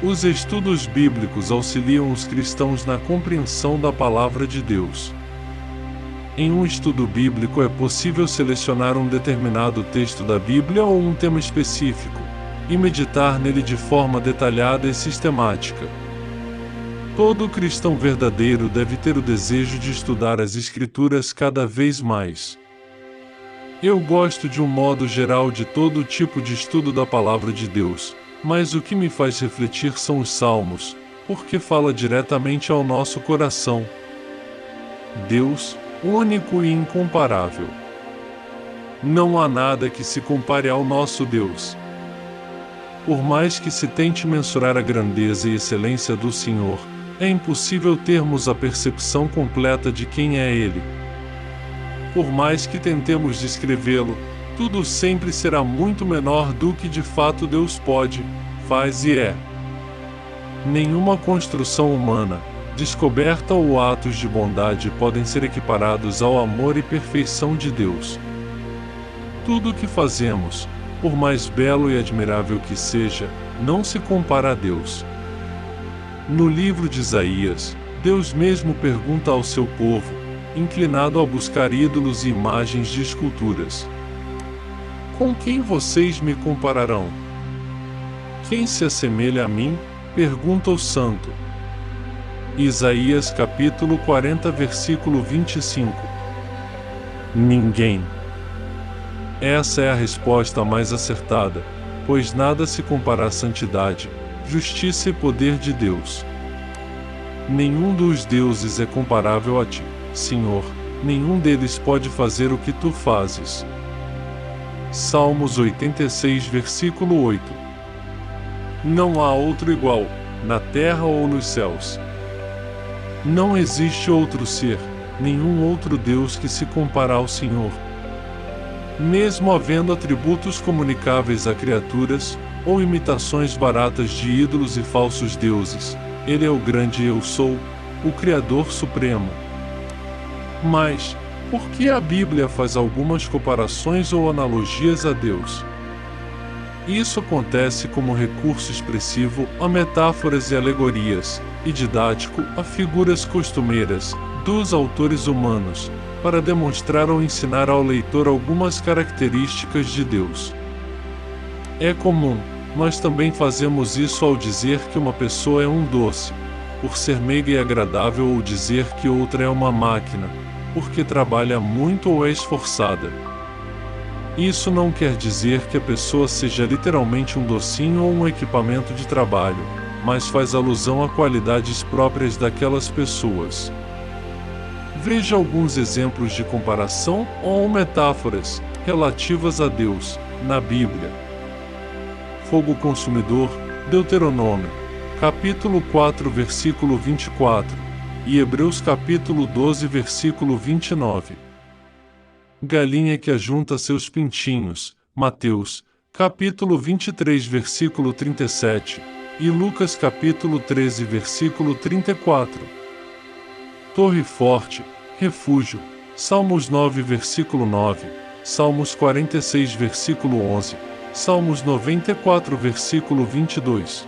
Os estudos bíblicos auxiliam os cristãos na compreensão da palavra de Deus. Em um estudo bíblico é possível selecionar um determinado texto da Bíblia ou um tema específico, e meditar nele de forma detalhada e sistemática. Todo cristão verdadeiro deve ter o desejo de estudar as Escrituras cada vez mais. Eu gosto de um modo geral de todo tipo de estudo da palavra de Deus, mas o que me faz refletir são os Salmos, porque fala diretamente ao nosso coração. Deus, único e incomparável. Não há nada que se compare ao nosso Deus. Por mais que se tente mensurar a grandeza e excelência do Senhor, é impossível termos a percepção completa de quem é Ele. Por mais que tentemos descrevê-lo, tudo sempre será muito menor do que de fato Deus pode, faz e é. Nenhuma construção humana, descoberta ou atos de bondade podem ser equiparados ao amor e perfeição de Deus. Tudo o que fazemos, por mais belo e admirável que seja, não se compara a Deus. No livro de Isaías, Deus mesmo pergunta ao seu povo, inclinado a buscar ídolos e imagens de esculturas: com quem vocês me compararão? Quem se assemelha a mim? Pergunta o santo. Isaías capítulo 40 versículo 25. Ninguém. Essa é a resposta mais acertada, pois nada se compara à santidade, justiça e poder de Deus. Nenhum dos deuses é comparável a ti, Senhor, nenhum deles pode fazer o que tu fazes. Salmos 86 versículo 8. Não há outro igual, na terra ou nos céus. Não existe outro ser, nenhum outro Deus que se compare ao Senhor. Mesmo havendo atributos comunicáveis a criaturas, ou imitações baratas de ídolos e falsos deuses, Ele é o grande Eu Sou, o Criador Supremo. Mas, por que a Bíblia faz algumas comparações ou analogias a Deus? Isso acontece como recurso expressivo a metáforas e alegorias, e didático a figuras costumeiras, dos autores humanos, para demonstrar ou ensinar ao leitor algumas características de Deus. É comum, nós também fazemos isso ao dizer que uma pessoa é um doce, por ser meiga e agradável, ou dizer que outra é uma máquina, porque trabalha muito ou é esforçada. Isso não quer dizer que a pessoa seja literalmente um docinho ou um equipamento de trabalho, mas faz alusão a qualidades próprias daquelas pessoas. Veja alguns exemplos de comparação ou metáforas relativas a Deus, na Bíblia. Fogo consumidor, Deuteronômio, capítulo 4, versículo 24, e Hebreus capítulo 12, versículo 29. Galinha que ajunta seus pintinhos, Mateus, capítulo 23, versículo 37, e Lucas capítulo 13, versículo 34. Torre forte, refúgio, Salmos 9, versículo 9, Salmos 46, versículo 11, Salmos 94, versículo 22.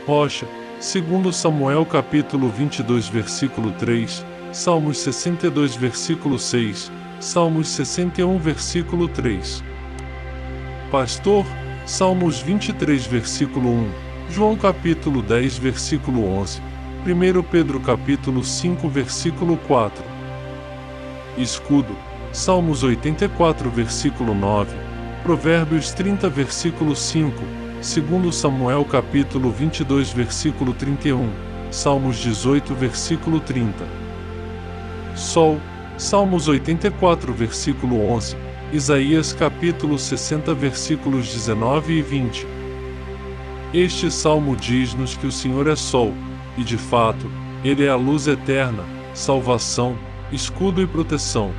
Rocha, segundo Samuel capítulo 22, versículo 3, Salmos 62, versículo 6, Salmos 61, versículo 3. Pastor, Salmos 23, versículo 1, João capítulo 10, versículo 11, 1 Pedro capítulo 5, versículo 4. Escudo, Salmos 84, versículo 9, Provérbios 30, versículo 5, 2 Samuel capítulo 22, versículo 31, Salmos 18, versículo 30. Sol, Salmos 84, versículo 11, Isaías capítulo 60, versículos 19 e 20. Este salmo diz-nos que o Senhor é Sol, e de fato, Ele é a luz eterna, salvação, escudo e proteção.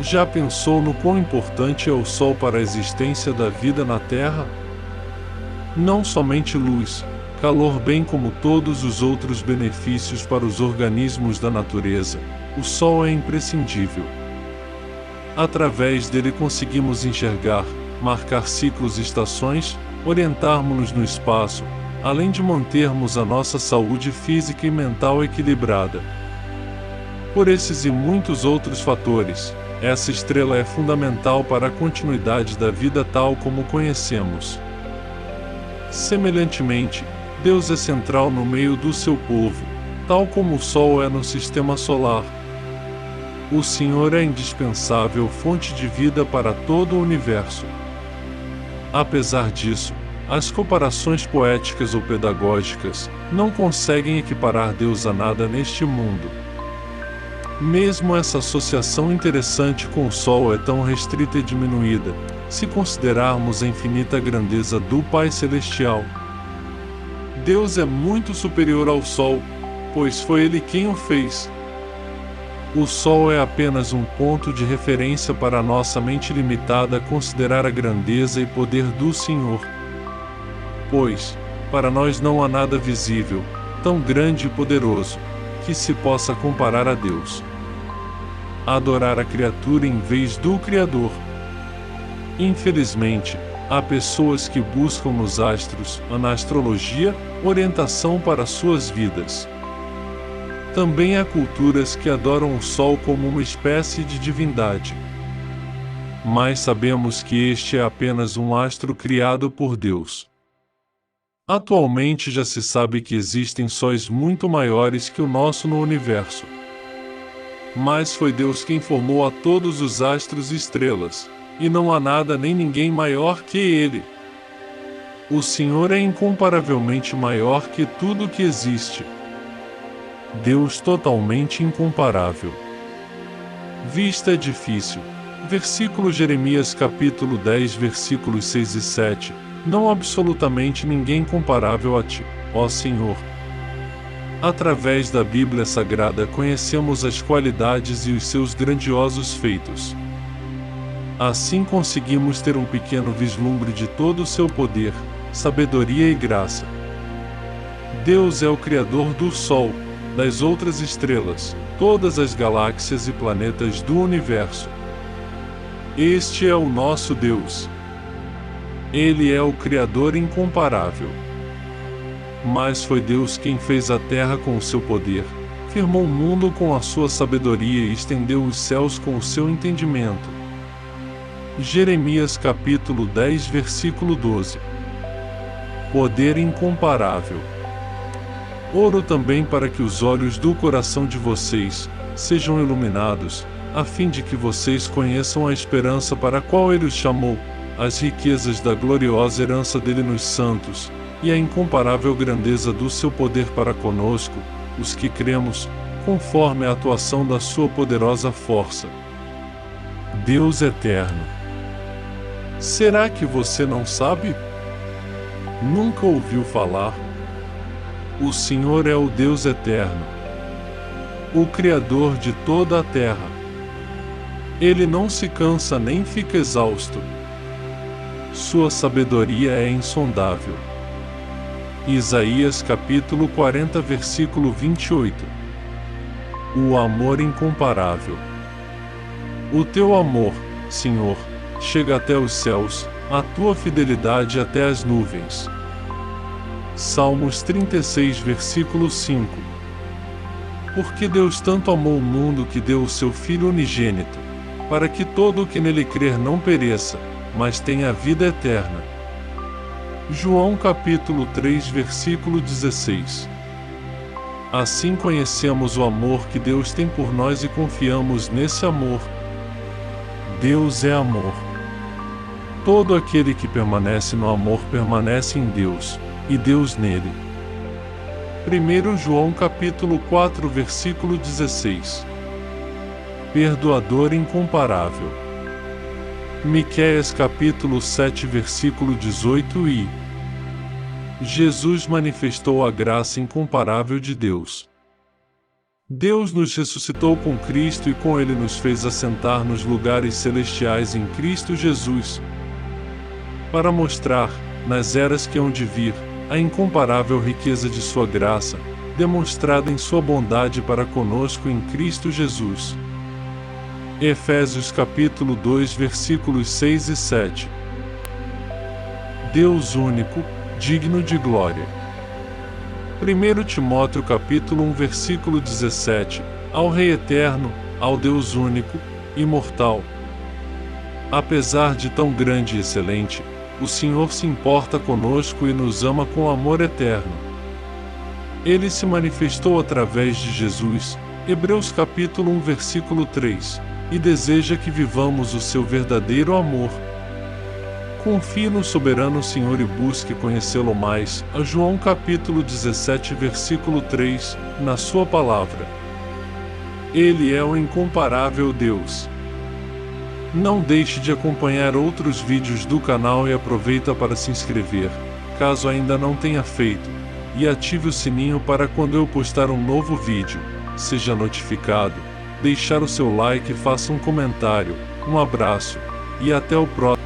Já pensou no quão importante é o Sol para a existência da vida na Terra? Não somente luz, calor, bem como todos os outros benefícios para os organismos da natureza, o Sol é imprescindível. Através dele conseguimos enxergar, marcar ciclos e estações, orientarmos-nos no espaço, além de mantermos a nossa saúde física e mental equilibrada. Por esses e muitos outros fatores, essa estrela é fundamental para a continuidade da vida tal como conhecemos. Semelhantemente, Deus é central no meio do seu povo, tal como o Sol é no sistema solar. O Senhor é a indispensável fonte de vida para todo o universo. Apesar disso, as comparações poéticas ou pedagógicas não conseguem equiparar Deus a nada neste mundo. Mesmo essa associação interessante com o Sol é tão restrita e diminuída, se considerarmos a infinita grandeza do Pai Celestial. Deus é muito superior ao Sol, pois foi Ele quem o fez. O Sol é apenas um ponto de referência para a nossa mente limitada a considerar a grandeza e poder do Senhor. Pois, para nós não há nada visível, tão grande e poderoso, que se possa comparar a Deus. Adorar a criatura em vez do Criador. Infelizmente, há pessoas que buscam nos astros, na astrologia, orientação para suas vidas. Também há culturas que adoram o Sol como uma espécie de divindade. Mas sabemos que este é apenas um astro criado por Deus. Atualmente já se sabe que existem sóis muito maiores que o nosso no universo. Mas foi Deus quem formou a todos os astros e estrelas, e não há nada nem ninguém maior que Ele. O Senhor é incomparavelmente maior que tudo que existe. Deus totalmente incomparável. Vista é difícil. Versículo Jeremias capítulo 10 versículos 6 e 7. Não absolutamente ninguém comparável a Ti, ó Senhor. Através da Bíblia Sagrada conhecemos as qualidades e os seus grandiosos feitos. Assim conseguimos ter um pequeno vislumbre de todo o seu poder, sabedoria e graça. Deus é o Criador do Sol, das outras estrelas, todas as galáxias e planetas do universo. Este é o nosso Deus. Ele é o Criador incomparável. Mas foi Deus quem fez a terra com o seu poder, firmou o mundo com a sua sabedoria e estendeu os céus com o seu entendimento. Jeremias capítulo 10 versículo 12. Poder incomparável. Oro também para que os olhos do coração de vocês sejam iluminados, a fim de que vocês conheçam a esperança para a qual Ele os chamou, as riquezas da gloriosa herança dele nos santos, e a incomparável grandeza do seu poder para conosco, os que cremos, conforme a atuação da sua poderosa força. Deus eterno. Será que você não sabe? Nunca ouviu falar? O Senhor é o Deus eterno, o Criador de toda a terra. Ele não se cansa nem fica exausto. Sua sabedoria é insondável. Isaías capítulo 40 versículo 28. O amor incomparável. O teu amor, Senhor, chega até os céus, a tua fidelidade até as nuvens. Salmos 36 versículo 5. Porque Deus tanto amou o mundo que deu o seu Filho unigênito, para que todo o que nele crer não pereça, mas tenha a vida eterna. João capítulo 3 versículo 16. Assim conhecemos o amor que Deus tem por nós e confiamos nesse amor. Deus é amor. Todo aquele que permanece no amor permanece em Deus, e Deus nele. 1 João capítulo 4 versículo 16. Perdoador incomparável. Miqueias capítulo 7 versículo 18 e Jesus manifestou a graça incomparável de Deus. Deus nos ressuscitou com Cristo e com Ele nos fez assentar nos lugares celestiais em Cristo Jesus, para mostrar, nas eras que hão de vir, a incomparável riqueza de sua graça, demonstrada em sua bondade para conosco em Cristo Jesus. Efésios capítulo 2 versículos 6 e 7. Deus único, digno de glória. 1 Timóteo capítulo 1 versículo 17, ao Rei eterno, ao Deus único, imortal. Apesar de tão grande e excelente, o Senhor se importa conosco e nos ama com amor eterno. Ele se manifestou através de Jesus, Hebreus capítulo 1 versículo 3, e deseja que vivamos o seu verdadeiro amor. Confie no soberano Senhor e busque conhecê-lo mais, a João capítulo 17 versículo 3, na sua palavra. Ele é o incomparável Deus. Não deixe de acompanhar outros vídeos do canal e aproveita para se inscrever, caso ainda não tenha feito, e ative o sininho para quando eu postar um novo vídeo, seja notificado, deixar o seu like e faça um comentário. Um abraço, e até o próximo.